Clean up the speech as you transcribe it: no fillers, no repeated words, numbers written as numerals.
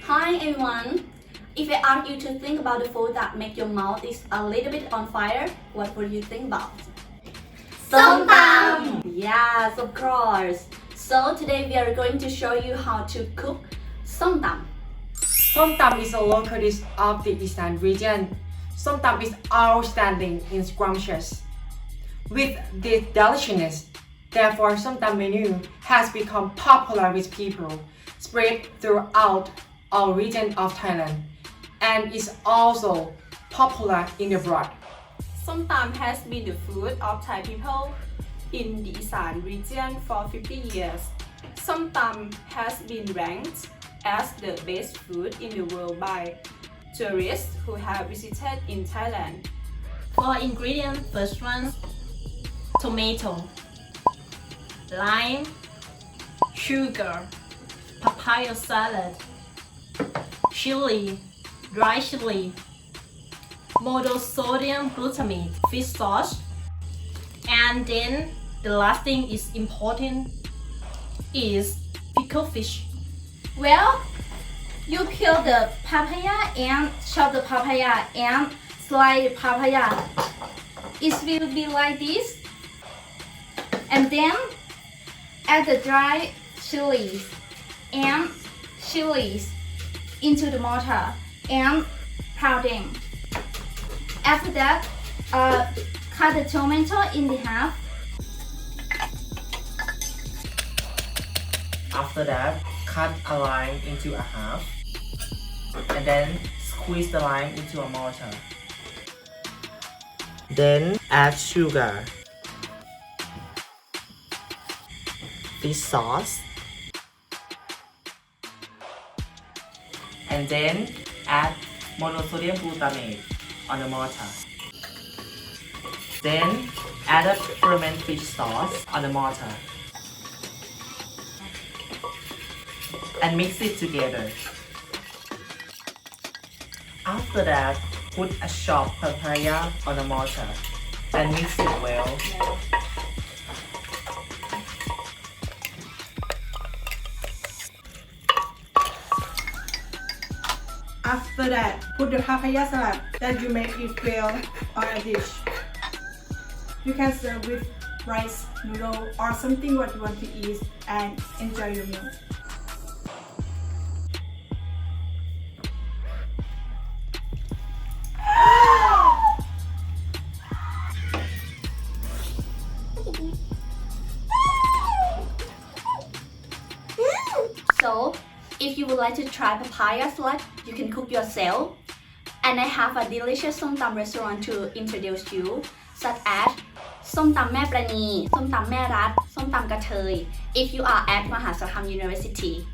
Hi everyone! If I ask you to think about the food that make your mouth is a little bit on fire, what would you think about? Somtum! Yes, of course! So today we are going to show you how to cook Somtum. Somtum is a local dish of the Eastern region. Somtum is outstanding and scrumptious. With this deliciousness, therefore Somtum menu has become popular with people spread throughout our region of Thailand and is also popular in abroad. Somtam has been the food of Thai people in the Isan region for 50 years. Somtam has been ranked as the best food in the world by tourists who have visited in Thailand. For ingredients, first one, tomato, lime, sugar, papaya salad, chili, dry chili, monosodium glutamate, fish sauce, and then the last thing is important is pickled fish. Well, you peel the papaya and chop the papaya and slice the papaya. It will be like this. And then add the dry chilies and chilies into the mortar and pound them. After that, cut the tomato in half. After that, cut a lime into a half and then squeeze the lime into a mortar. Then add sugar, fish sauce, and then add monosodium glutamate on the mortar. Then add a fermented fish sauce on the mortar and mix it together. After that, put a chopped papaya on the mortar and mix it well. After that, put the papaya salad that you make it well on a dish. You can serve with rice, noodle, or something what you want to eat and enjoy your meal. So, if you would like to try papaya salad, you can cook yourself. And I have a delicious Somtam restaurant to introduce you, such as Somtam Mae Somtam Mae Somtam If you are at Mahasarakham University.